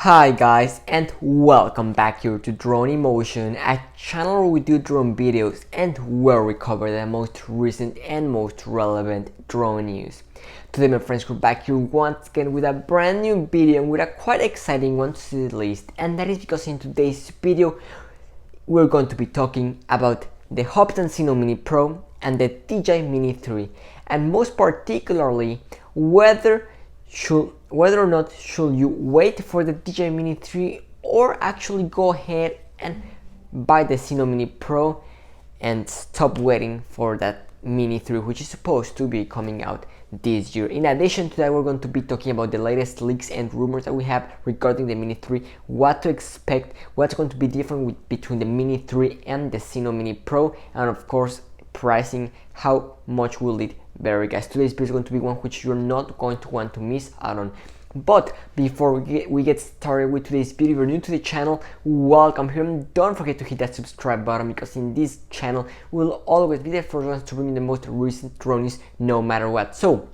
Hi guys, and welcome back here to Drone Emotion, a channel where we do drone videos and where we cover the most recent and most relevant drone news. Today my friends, we're back here once again with a brand new video and with a quite exciting one to say the least, and that is because in today's video we're going to be talking about the Hubsan Zino Mini Pro and the DJI Mini 3, and most particularly whether or not should you wait for the DJI Mini 3 or actually go ahead and buy the Zino Mini Pro and stop waiting for that Mini 3, which is supposed to be coming out this year. In addition to that, we're going to be talking about the latest leaks and rumors that we have regarding the Mini 3, what to expect, what's going to be different between the Mini 3 and the Zino Mini Pro, and of course pricing, how much will it vary, guys. Today's video is going to be one which you're not going to want to miss out on. But before we get started with today's video, if you're new to the channel, welcome here, and don't forget to hit that subscribe button, because in this channel we'll always be the first ones to bring you the most recent drone news no matter what. So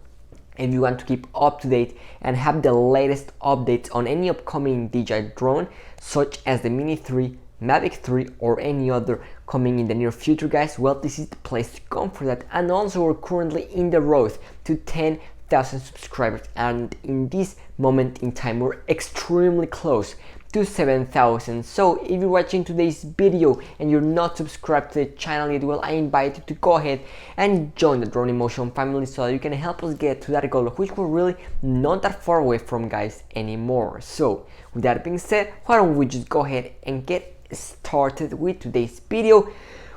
if you want to keep up to date and have the latest updates on any upcoming DJI drone, such as the Mini 3, Mavic 3 or any other coming in the near future, guys, well, this is the place to come for that. And also we're currently in the road to 10,000 subscribers, and in this moment in time we're extremely close to 7,000. So if you're watching today's video and you're not subscribed to the channel yet, well, I invite you to go ahead and join the Drone Emotion family so that you can help us get to that goal, which we're really not that far away from, guys, anymore. So with that being said, why don't we just go ahead and get started with today's video,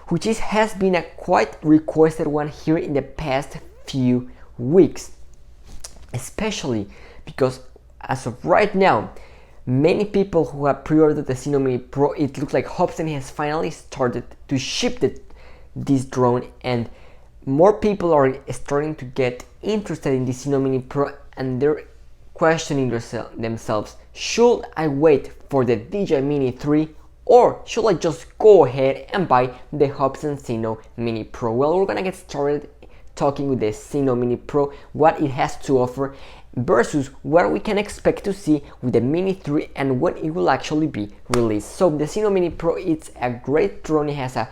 which has been a quite requested one here in the past few weeks, especially because as of right now, many people who have pre-ordered the Zino Mini Pro, it looks like Hubsan has finally started to ship this drone, and more people are starting to get interested in the Zino Mini Pro, and they're questioning themselves, should I wait for the DJI Mini 3 or should I just go ahead and buy the Hubsan Zino Mini Pro? Well, we're gonna get started talking with the Zino Mini Pro, what it has to offer versus what we can expect to see with the Mini 3 and when it will actually be released. So the Zino Mini Pro, it's a great drone. It has a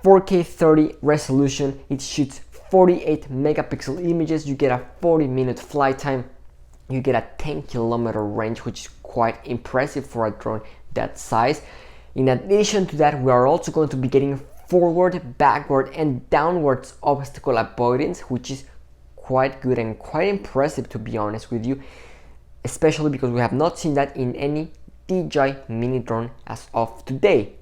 4K 30 resolution, it shoots 48 megapixel images, you get a 40-minute flight time, you get a 10-kilometer range, which is quite impressive for a drone that size. In addition to that, we are also going to be getting forward, backward and downwards obstacle avoidance, which is quite good and quite impressive, to be honest with you, especially because we have not seen that in any DJI Mini drone as of today.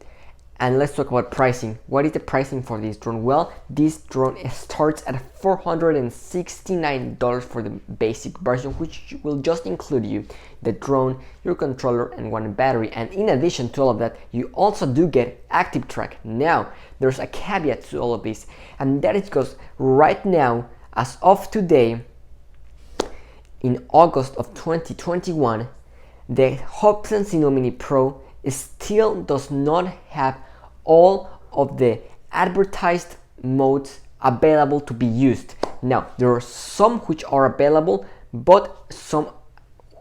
And let's talk about pricing. What is the pricing for this drone? Well, this drone starts at $469 for the basic version, which will just include you the drone, your controller and one battery. And in addition to all of that, you also do get active track. Now there's a caveat to all of this, and that is because right now, as of today, in August of 2021, the Hubsan Zino Mini Pro still does not have all of the advertised modes available to be used. Now there are some which are available, but some,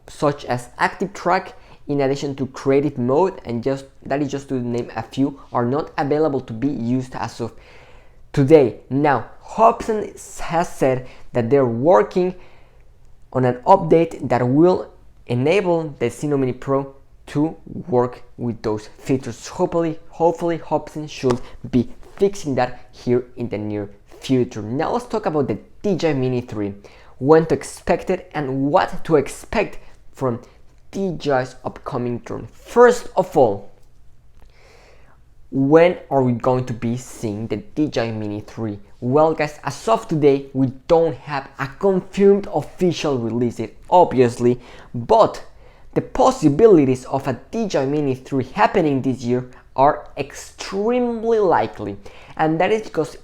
such as active track, in addition to creative mode, and that is just to name a few, are not available to be used as of today. Now Hubsan has said that they're working on an update that will enable the Zino Mini Pro to work with those features. Hopefully Hubsan should be fixing that here in the near future. Now let's talk about the DJI Mini 3, when to expect it and what to expect from DJI's upcoming drone. First of all, when are we going to be seeing the DJI Mini 3? Well, guys, as of today, we don't have a confirmed official release date, obviously, but the possibilities of a DJI Mini 3 happening this year are extremely likely, and that is because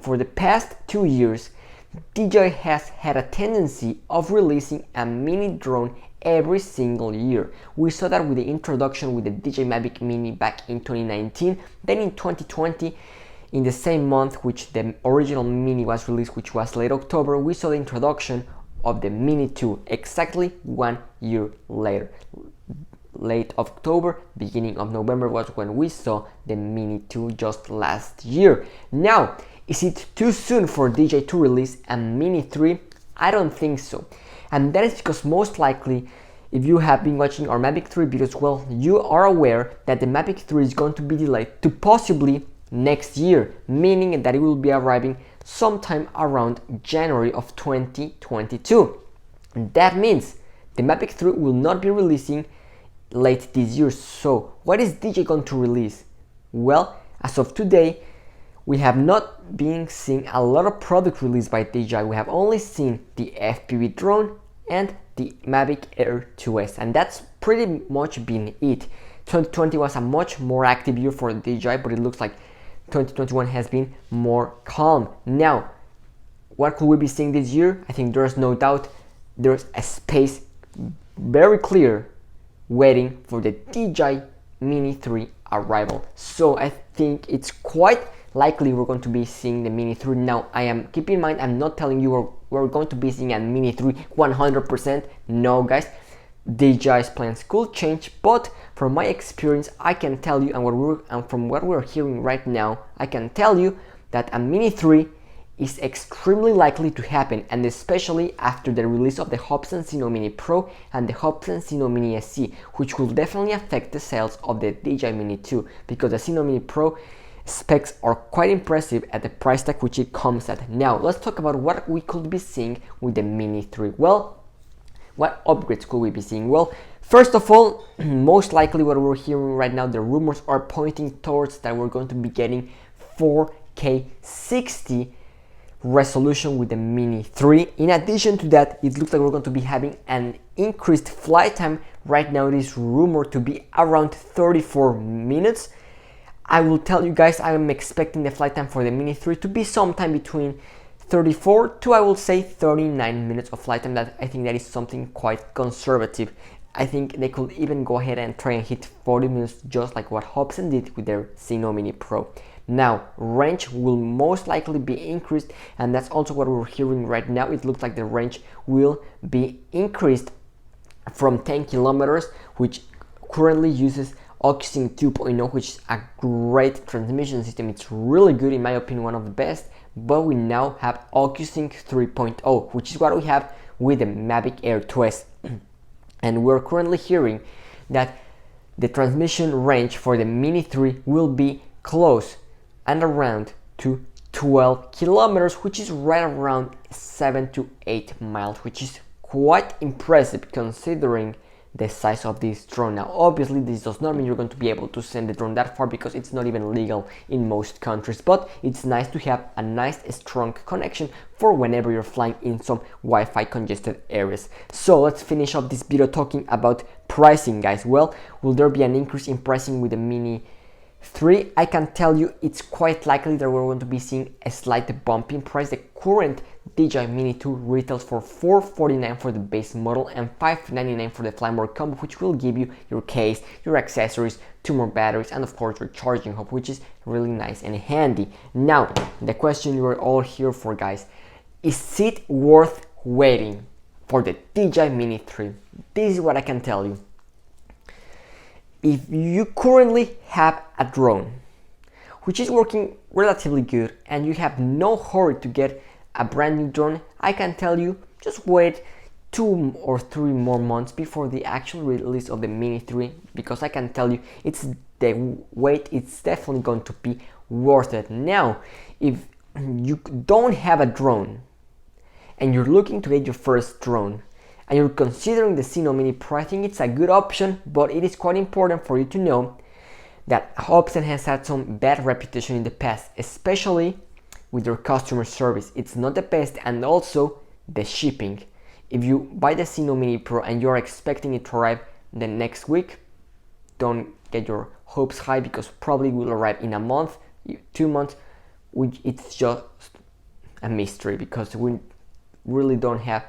for the past 2 years, DJI has had a tendency of releasing a mini drone every single year. We saw that with the introduction with the DJI Mavic Mini back in 2019, then in 2020, in the same month which the original Mini was released, which was late October, we saw the introduction of the Mini 2 exactly 1 year later. late October, beginning of November was when we saw the Mini 2 just last year. Now, is it too soon for DJI to release a Mini 3? I don't think so. And that is because most likely, if you have been watching our Mavic 3 videos, well, you are aware that the Mavic 3 is going to be delayed to possibly next year, meaning that it will be arriving sometime around January of 2022. That means the Mavic 3 will not be releasing late this year. So what is DJI going to release? Well, as of today, we have not been seeing a lot of product released by DJI. We have only seen the FPV drone and the Mavic Air 2S, and that's pretty much been it. 2020 was a much more active year for DJI, but it looks like 2021 has been more calm. Now, what could we be seeing this year? I think there's no doubt there's a space very clear waiting for the DJI Mini 3 arrival. So I think it's quite likely we're going to be seeing the Mini 3. Now, keep in mind, I'm not telling you we're going to be seeing a Mini 3 100%. No, guys, DJI's plans could change, but from my experience, I can tell you, and from what we're hearing right now, I can tell you that a Mini 3 is extremely likely to happen, and especially after the release of the Hubsan Zino Mini Pro and the Hubsan Zino Mini SE, which will definitely affect the sales of the DJI Mini 2, because the Zino Mini Pro specs are quite impressive at the price tag which it comes at. Now, let's talk about what we could be seeing with the Mini 3. Well, what upgrades could we be seeing? Well, first of all, most likely what we're hearing right now, the rumors are pointing towards that we're going to be getting 4K 60 resolution with the Mini 3. In addition to that, it looks like we're going to be having an increased flight time. Right now it is rumored to be around 34 minutes. I will tell you guys, I am expecting the flight time for the Mini 3 to be sometime between 34 to, I will say, 39 minutes of flight time. That I think that is something quite conservative. I think they could even go ahead and try and hit 40 minutes, just like what Hubsan did with their Zino Mini Pro. Now, range will most likely be increased, and that's also what we're hearing right now. It looks like the range will be increased from 10 kilometers, which currently uses OcuSync 2.0, which is a great transmission system. It's really good, in my opinion, one of the best. But we now have OcuSync 3.0, which is what we have with the Mavic Air 2S. And we're currently hearing that the transmission range for the Mini 3 will be close and around to 12 kilometers, which is right around 7 to 8 miles, which is quite impressive considering the size of this drone. Now, obviously, this does not mean you're going to be able to send the drone that far, because it's not even legal in most countries, but it's nice to have a nice strong connection for whenever you're flying in some Wi-Fi congested areas. So let's finish up this video talking about pricing, guys. Well, will there be an increase in pricing with the Mini 3? I can tell you it's quite likely that we're going to be seeing a slight bump in price. The current DJI Mini 2 retails for $449 for the base model and $599 for the Fly More combo, which will give you your case, your accessories, 2 more batteries, and of course your charging hub, which is really nice and handy. Now, the question you are all here for, guys, is it worth waiting for the DJI Mini 3? This is what I can tell you. If you currently have a drone which is working relatively good and you have no hurry to get a brand new drone, I can tell you just wait 2 or 3 more months before the actual release of the Mini 3, because I can tell you the wait it's definitely going to be worth it. Now, if you don't have a drone and you're looking to get your first drone, and you're considering the Zino Mini Pro, I think it's a good option, but it is quite important for you to know that Hubsan has had some bad reputation in the past, especially with their customer service. It's not the best, and also the shipping. If you buy the Zino Mini Pro and you're expecting it to arrive the next week, don't get your hopes high, because probably it will arrive in a month, 2 months, which it's just a mystery, because we really don't have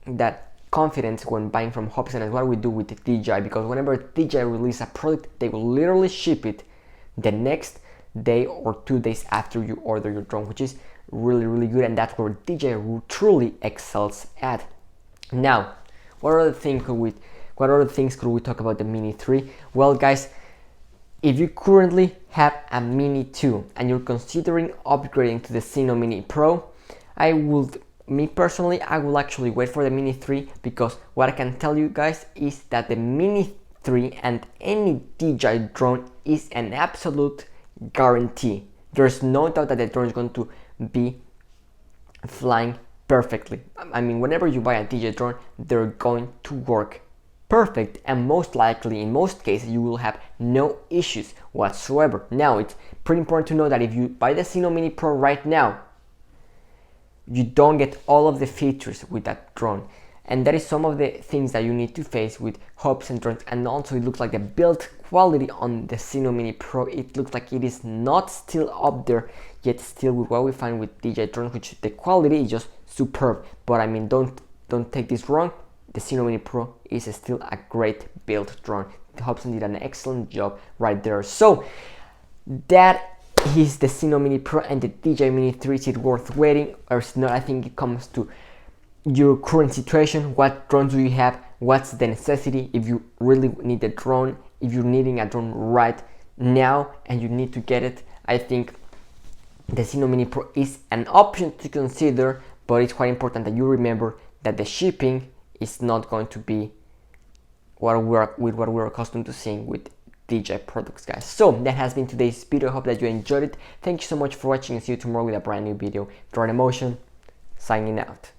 that confidence when buying from Hubsan, as what we do with the DJI, because whenever DJI release a product, they will literally ship it the next day or 2 days after you order your drone, which is really good, and that's where DJI truly excels at. Now, what other thing could we What other things could we talk about the Mini 3? Well guys, if you currently have a Mini 2 and you're considering upgrading to the Zino Mini Pro, me personally, I will actually wait for the Mini 3, because what I can tell you guys is that the Mini 3 and any DJI drone is an absolute guarantee. There's no doubt that the drone is going to be flying perfectly. I mean, whenever you buy a DJI drone, they're going to work perfect, and most likely in most cases you will have no issues whatsoever. Now it's pretty important to know that if you buy the Zino Mini Pro right now, you don't get all of the features with that drone, and that is some of the things that you need to face with Hubsan drones. And also it looks like the build quality on the Zino Mini Pro, it looks like it is not still up there yet, still with what we find with DJI drones, which the quality is just superb. But I mean, don't take this wrong, the Zino Mini Pro is still a great build drone. Hubsan did an excellent job right there. So that is the Zino Mini Pro and the DJI Mini 3. Is it worth waiting or is not? I think it comes to your current situation. What drones do you have? What's the necessity? If you really need a drone, if you're needing a drone right now and you need to get it, I think the Zino Mini Pro is an option to consider, but it's quite important that you remember that the shipping is not going to be what we're accustomed to seeing with DJI products, guys. So that has been today's video. I hope that you enjoyed it. Thank you so much for watching, and see you tomorrow with a brand new video. Drone Emotion, signing out.